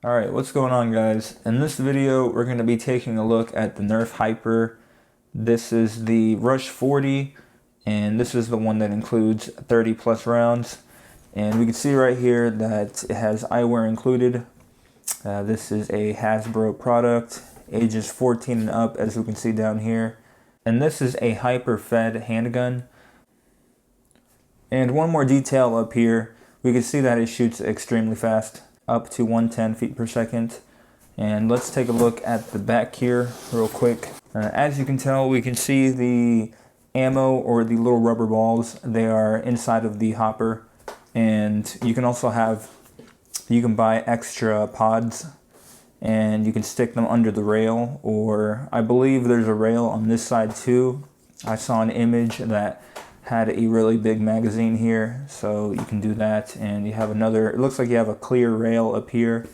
Alright, what's going on, guys? In this video, we're going to be taking a look at the Nerf Hyper. This is the RUSH-40, and this is the one that includes 30 plus rounds. And we can see right here that it has eyewear included. This is a Hasbro product, ages 14 and up, as we can see down here. And this is a Hyper-fed handgun. And one more detail up here, we can see that it shoots extremely fast, up to 110 feet per second. And let's take a look at the back here real quick. As you can tell, we can see the ammo, or the little rubber balls. They are inside of the hopper, and you can also you can buy extra pods and you can stick them under the rail, or I believe there's a rail on this side too. I saw an image that had a really big magazine here, so you can do that. And you have another, it looks like you have a clear rail up here,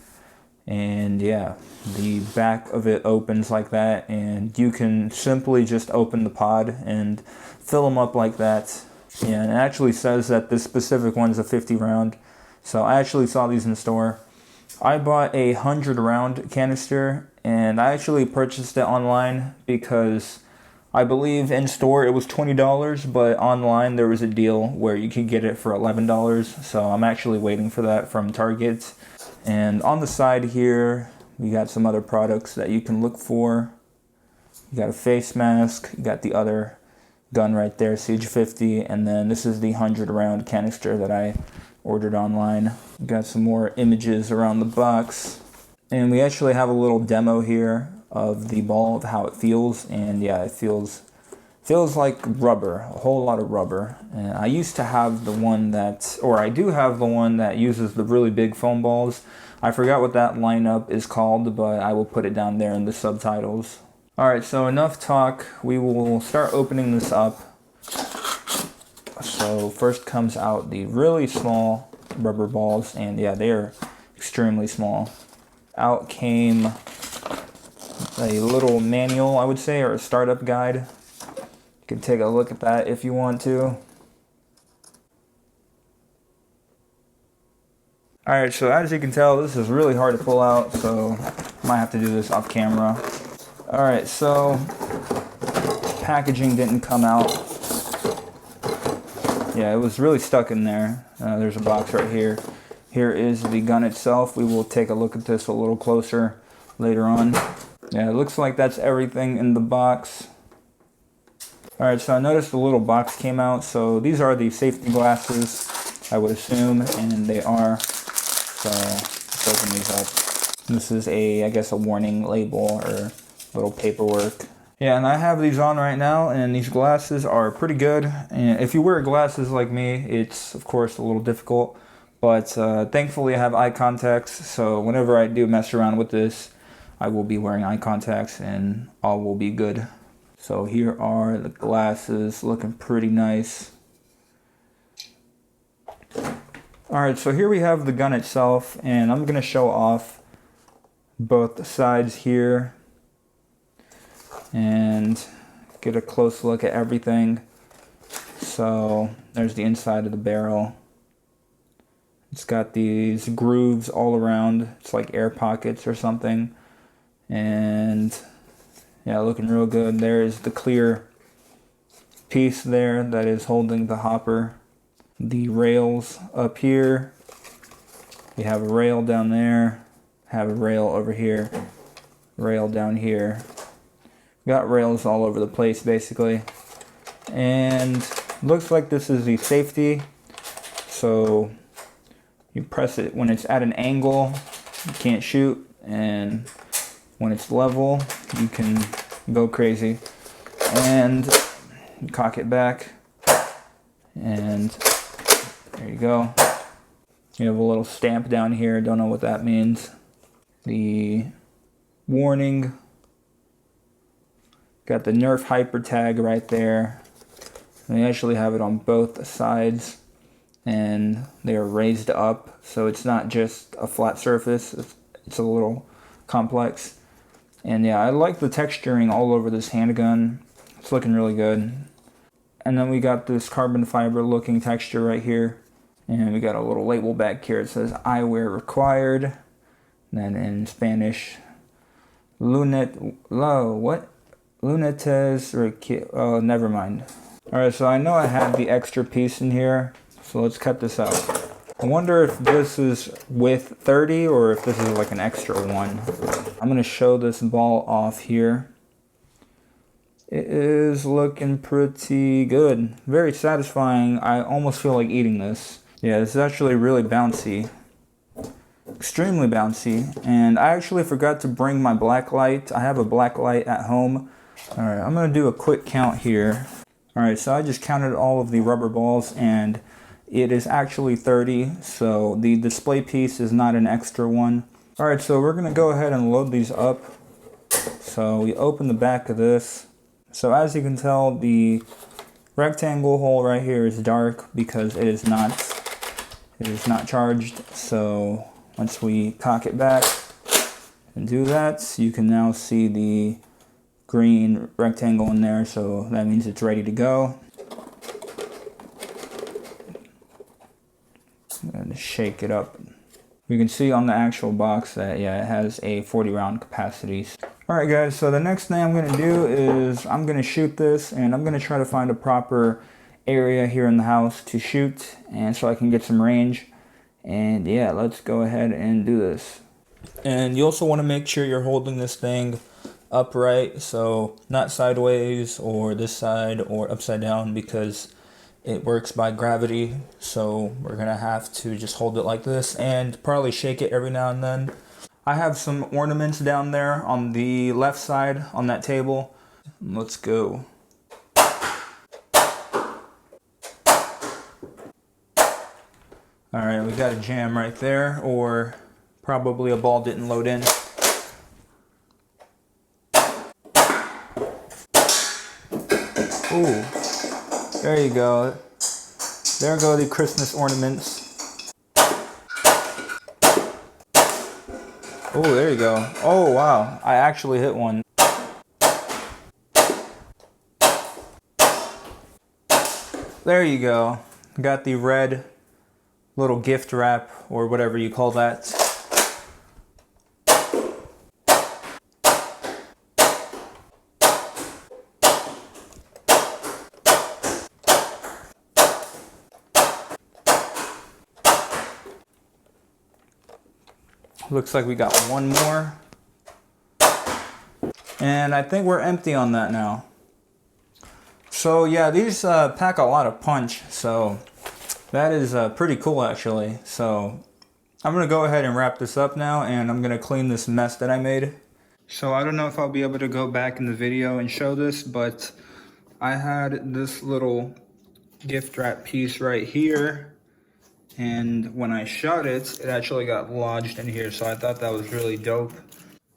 and yeah, the back of it opens like that, and you can simply just open the pod and fill them up like that. Yeah, and it actually says that this specific one's a 50 round, so I actually saw these in the store. I bought a 100 round canister, and I actually purchased it online because I believe in store it was $20, but online there was a deal where you could get it for $11. So I'm actually waiting for that from Target. And on the side here, we got some other products that you can look for. You got a face mask, you got the other gun right there, Siege 50, and then this is the 100 round canister that I ordered online. We got some more images around the box. And we actually have a little demo here of the ball, of how it feels, and yeah, it feels like rubber, a whole lot of rubber. And I used to have the one that, or I do have the one that uses the really big foam balls. I forgot what that lineup is called, but I will put it down there in the subtitles. Alright, so enough talk, we will start opening this up. So first comes out the really small rubber balls, and yeah, they are extremely small. Out came a little manual, I would say, or a startup guide. You can take a look at that if you want to. Alright, so as you can tell, this is really hard to pull out, so I might have to do this off camera. Alright, so packaging didn't come out. Yeah, it was really stuck in there. There's a box right here. Here is the gun itself. We will take a look at this a little closer later on. Yeah, it looks like that's everything in the box. Alright, so I noticed the little box came out. So these are the safety glasses, I would assume, and they are. So let's open these up. This is I guess a warning label or little paperwork. Yeah, and I have these on right now, and these glasses are pretty good. And if you wear glasses like me, it's of course a little difficult. But thankfully I have eye contacts, so whenever I do mess around with this, I will be wearing eye contacts and all will be good. So here are the glasses, looking pretty nice. Alright, so here we have the gun itself, and I'm going to show off both sides here and get a close look at everything. So there's the inside of the barrel. It's got these grooves all around. It's like air pockets or something. And yeah, looking real good. There is the clear piece there that is holding the hopper. The rails up here. We have a rail down there. Have a rail over here. Rail down here. Got rails all over the place basically. And looks like this is the safety. So you press it when it's at an angle, you can't shoot, and when it's level, you can go crazy. And you cock it back, and there you go. You have a little stamp down here, don't know what that means. The warning. Got the Nerf Hyper tag right there. They actually have it on both sides, and they are raised up, so it's not just a flat surface, it's a little complex. And yeah, I like the texturing all over this handgun. It's looking really good. And then we got this carbon fiber looking texture right here, and we got a little label back here. It says eyewear required. And then in Spanish, lunetes or oh, never mind. Alright, so I know I have the extra piece in here, so let's cut this out. I wonder if this is with 30 or if this is like an extra one. I'm going to show this ball off here. It is looking pretty good. Very satisfying. I almost feel like eating this. Yeah, this is actually really bouncy. Extremely bouncy. And I actually forgot to bring my black light. I have a black light at home. Alright, I'm going to do a quick count here. Alright, so I just counted all of the rubber balls and it is actually 30. So the display piece is not an extra one. Alright, so we're going to go ahead and load these up. So we open the back of this. So as you can tell, the rectangle hole right here is dark because it is not charged. So once we cock it back and do that, you can now see the green rectangle in there, so that means it's ready to go. And shake it up. You can see on the actual box that, yeah, it has a 40 round capacity. Alright guys, so the next thing I'm going to do is I'm going to shoot this, and I'm going to try to find a proper area here in the house to shoot, and so I can get some range. And yeah, let's go ahead and do this. And you also want to make sure you're holding this thing upright, so not sideways or this side or upside down, because it works by gravity. So we're gonna have to just hold it like this and probably shake it every now and then. I have some ornaments down there on the left side on that table. Let's go. Alright, we got a jam right there, or probably a ball didn't load in. Ooh, there you go. There go the Christmas ornaments. Oh, there you go. Oh, wow. I actually hit one. There you go. Got the red little gift wrap, or whatever you call that. Looks like we got one more. And I think we're empty on that now. So yeah, these pack a lot of punch, so that is pretty cool actually. So I'm going to go ahead and wrap this up now, and I'm going to clean this mess that I made. So I don't know if I'll be able to go back in the video and show this, but I had this little gift wrap piece right here. And when I shot it, it actually got lodged in here, so I thought that was really dope.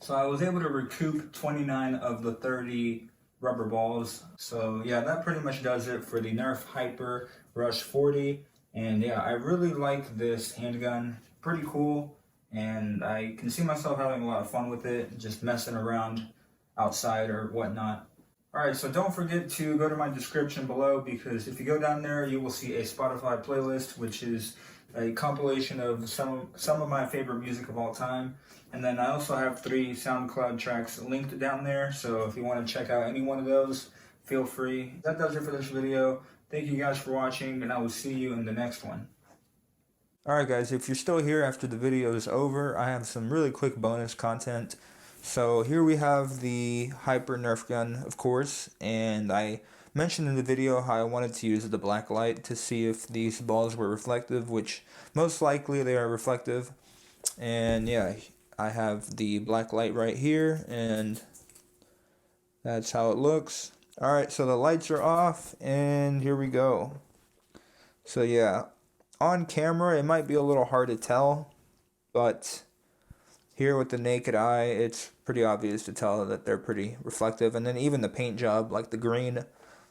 So I was able to recoup 29 of the 30 rubber balls. So yeah, that pretty much does it for the Nerf Hyper RUSH-40. And yeah, I really like this handgun. Pretty cool, and I can see myself having a lot of fun with it, just messing around outside or whatnot. Alright, so don't forget to go to my description below, because if you go down there, you will see a Spotify playlist, which is a compilation of some of my favorite music of all time. And then I also have 3 SoundCloud tracks linked down there, so if you want to check out any one of those, feel free. That does it for this video. Thank you guys for watching, and I will see you in the next one. Alright guys, if you're still here after the video is over, I have some really quick bonus content. So here we have the Hyper Nerf gun, of course, and I mentioned in the video how I wanted to use the black light to see if these balls were reflective, which most likely they are reflective. And yeah, I have the black light right here, and that's how it looks. Alright, so the lights are off, and here we go. So yeah, on camera it might be a little hard to tell, but here with the naked eye, it's pretty obvious to tell that they're pretty reflective. And then even the paint job, like the green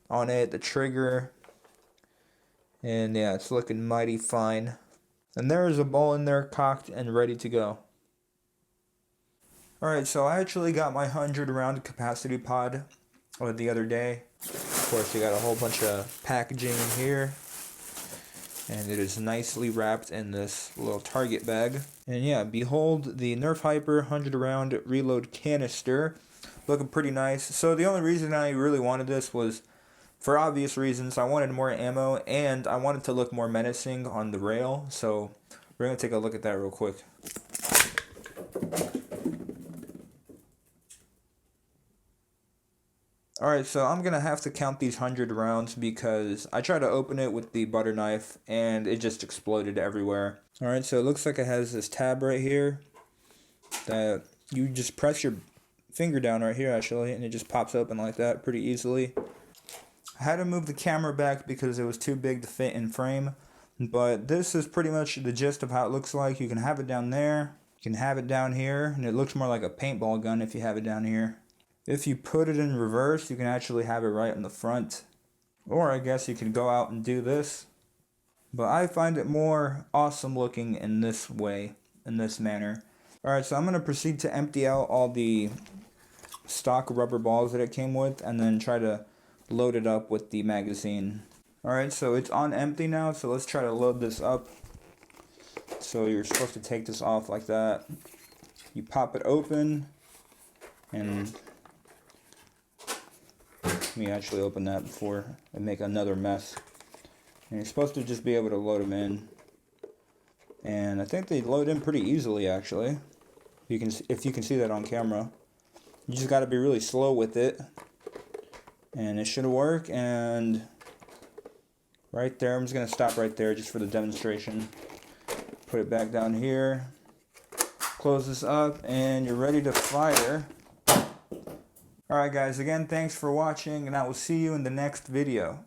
on it, the trigger, and yeah, it's looking mighty fine. And there is a ball in there cocked and ready to go. Alright, so I actually got my 100 round capacity pod the other day. Of course, you got a whole bunch of packaging in here. and it is nicely wrapped in this little target bag. And yeah, behold the Nerf Hyper 100 round reload canister, looking pretty nice. So the only reason I really wanted this was for obvious reasons. I wanted more ammo, and I wanted to look more menacing on the rail, so we're going to take a look at that real quick. Alright, so I'm going to have to count these 100 rounds because I tried to open it with the butter knife and it just exploded everywhere. Alright, so it looks like it has this tab right here that you just press your finger down right here actually, and it just pops open like that pretty easily. I had to move the camera back because it was too big to fit in frame, but this is pretty much the gist of how it looks like. You can have it down there, you can have it down here, and it looks more like a paintball gun if you have it down here. If you put it in reverse, you can actually have it right in the front. Or I guess you could go out and do this. But I find it more awesome looking in this way, in this manner. Alright, so I'm going to proceed to empty out all the stock rubber balls that it came with, and then try to load it up with the magazine. Alright, so it's on empty now, so let's try to load this up. So you're supposed to take this off like that. You pop it open, and let me actually open that before I make another mess. And you're supposed to just be able to load them in. And I think they load in pretty easily actually. If you can see that on camera. You just gotta be really slow with it. And it should work, and right there, I'm just gonna stop right there just for the demonstration. Put it back down here. Close this up, and you're ready to fire. Alright guys, again, thanks for watching, and I will see you in the next video.